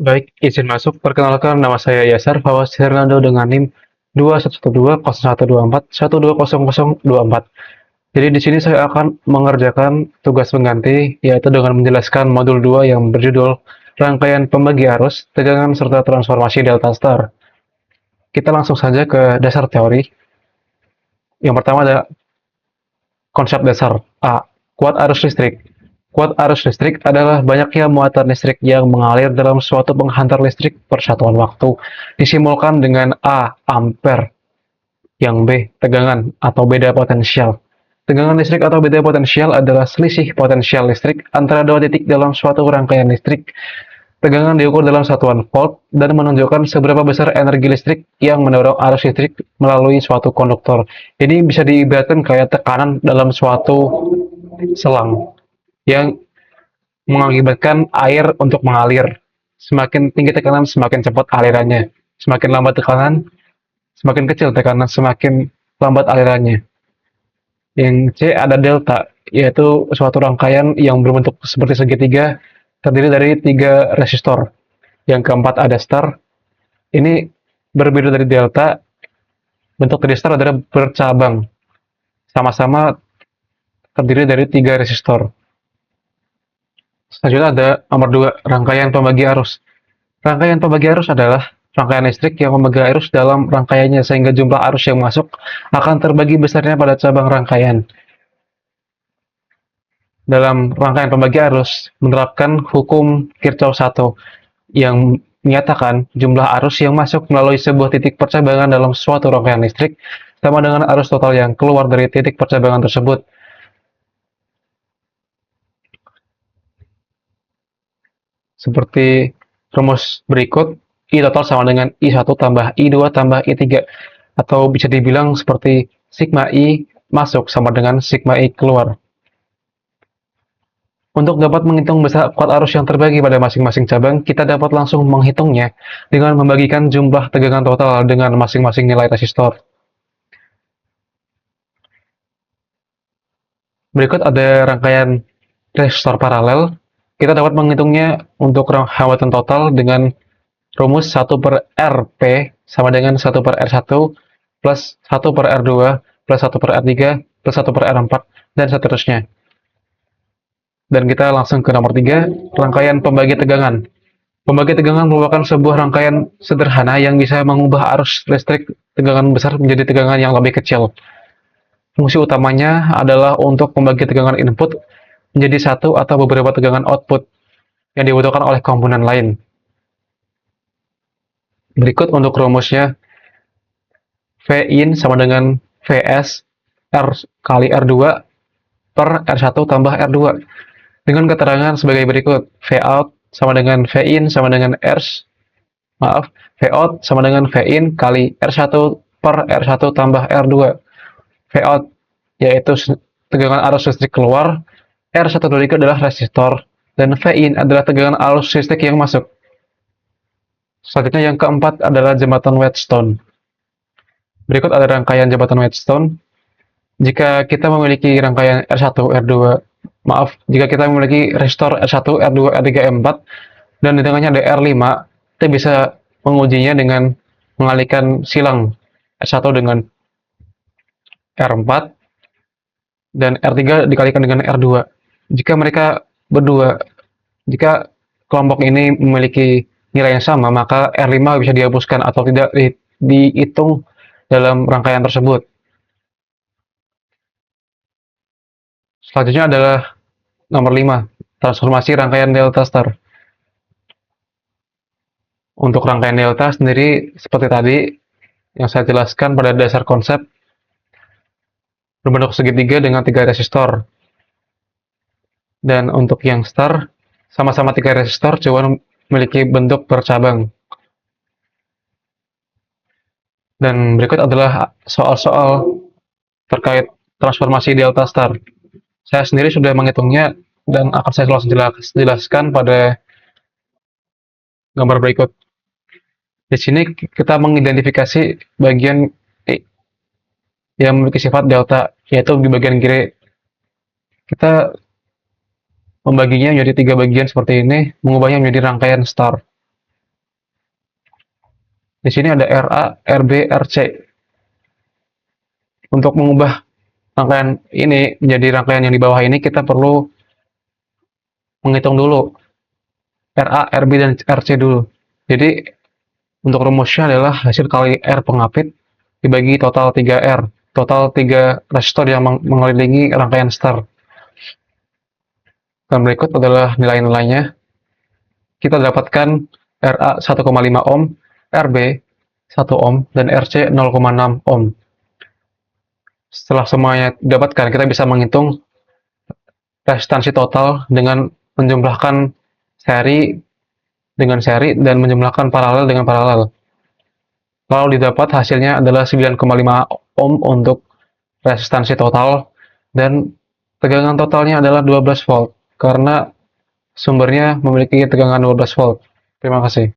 Baik, izin masuk. Perkenalkan, nama saya Yasar Fawaz Hernando dengan NIM 21120124120024. Jadi di sini saya akan mengerjakan tugas pengganti, yaitu dengan menjelaskan modul 2 yang berjudul Rangkaian Pembagi Arus, Tegangan serta Transformasi Delta Star. Kita langsung saja ke dasar teori. Yang pertama ada konsep dasar. A. Kuat arus listrik. Kuat arus listrik adalah banyaknya muatan listrik yang mengalir dalam suatu penghantar listrik persatuan waktu, disimbolkan dengan A. Ampere, yang B. Tegangan atau beda potensial. Tegangan listrik atau beda potensial adalah selisih potensial listrik antara dua titik dalam suatu rangkaian listrik. Tegangan diukur dalam satuan volt dan menunjukkan seberapa besar energi listrik yang mendorong arus listrik melalui suatu konduktor. Ini bisa diibaratkan kayak tekanan dalam suatu selang yang mengakibatkan air untuk mengalir. Semakin tinggi tekanan, semakin cepat alirannya. Semakin lambat tekanan, semakin kecil tekanan, semakin lambat alirannya. Yang C ada delta, yaitu suatu rangkaian yang berbentuk seperti segitiga, terdiri dari tiga resistor. Yang keempat ada star. Ini berbeda dari delta, bentuk dari star adalah bercabang. Sama-sama terdiri dari tiga resistor. Selanjutnya ada nomor 2, rangkaian pembagi arus. Rangkaian pembagi arus adalah rangkaian listrik yang membagi arus dalam rangkaiannya sehingga jumlah arus yang masuk akan terbagi besarnya pada cabang rangkaian. Dalam rangkaian pembagi arus menerapkan hukum Kirchhoff 1 yang menyatakan jumlah arus yang masuk melalui sebuah titik percabangan dalam suatu rangkaian listrik sama dengan arus total yang keluar dari titik percabangan tersebut. Seperti rumus berikut, I total sama dengan I1 tambah I2 tambah I3. Atau bisa dibilang seperti sigma I masuk sama dengan sigma I keluar. Untuk dapat menghitung besar kuat arus yang terbagi pada masing-masing cabang, kita dapat langsung menghitungnya dengan membagikan jumlah tegangan total dengan masing-masing nilai resistor. Berikut ada rangkaian resistor paralel. Kita dapat menghitungnya untuk hambatan total dengan rumus 1 per Rp sama dengan 1 per R1 plus 1 per R2 plus 1 per R3 plus 1 per R4 dan seterusnya. Dan kita langsung ke nomor 3, rangkaian pembagi tegangan. Pembagi tegangan merupakan sebuah rangkaian sederhana yang bisa mengubah arus listrik tegangan besar menjadi tegangan yang lebih kecil. Fungsi utamanya adalah untuk membagi tegangan input menjadi satu atau beberapa tegangan output yang dibutuhkan oleh komponen lain. Berikut untuk rumusnya, V-in sama dengan Vs R kali R2 per R1 tambah R2. Dengan keterangan sebagai berikut, Vout sama dengan Vin sama dengan Vout sama dengan Vin kali R1 per R1 tambah R2. Vout yaitu tegangan arus listrik keluar, R1 adalah resistor, dan Vin adalah tegangan arus listrik yang masuk. Selanjutnya yang keempat adalah jembatan Wheatstone. Berikut ada rangkaian jembatan Wheatstone. Jika kita memiliki rangkaian R1, R2, jika kita memiliki resistor R1, R2, R3, R4, dan di tengahnya ada R5, kita bisa mengujinya dengan mengalihkan silang R1 dengan R4, dan R3 dikalikan dengan R2. Jika mereka berdua, jika kelompok ini memiliki nilai yang sama, maka R5 bisa dihapuskan atau tidak dihitung dalam rangkaian tersebut. Selanjutnya adalah nomor 5, transformasi rangkaian delta star. Untuk rangkaian delta sendiri seperti tadi yang saya jelaskan pada dasar konsep, berbentuk segitiga dengan 3 resistor. Dan untuk yang star, sama-sama 3 resistor, cuma memiliki bentuk bercabang. Dan berikut adalah soal-soal terkait transformasi delta star. Saya sendiri sudah menghitungnya dan akan saya langsung jelaskan pada gambar berikut. Di sini kita mengidentifikasi bagian yang memiliki sifat delta, yaitu di bagian kiri. Kita membaginya menjadi 3 bagian seperti ini, mengubahnya menjadi rangkaian star. Di sini ada RA, RB, RC. Untuk mengubah rangkaian ini menjadi rangkaian yang di bawah ini, kita perlu menghitung dulu RA, RB, dan RC dulu. Jadi untuk rumusnya adalah hasil kali R pengapit dibagi total 3R. Total 3 resistor yang mengelilingi rangkaian star. Dan berikut adalah nilai-nilainya. Kita dapatkan RA 1,5 ohm, RB 1 ohm, dan RC 0,6 ohm. Setelah semuanya didapatkan, kita bisa menghitung resistansi total dengan menjumlahkan seri dengan seri dan menjumlahkan paralel dengan paralel. Lalu didapat hasilnya adalah 9,5 ohm untuk resistansi total dan tegangan totalnya adalah 12 volt karena sumbernya memiliki tegangan 12 volt. Terima kasih.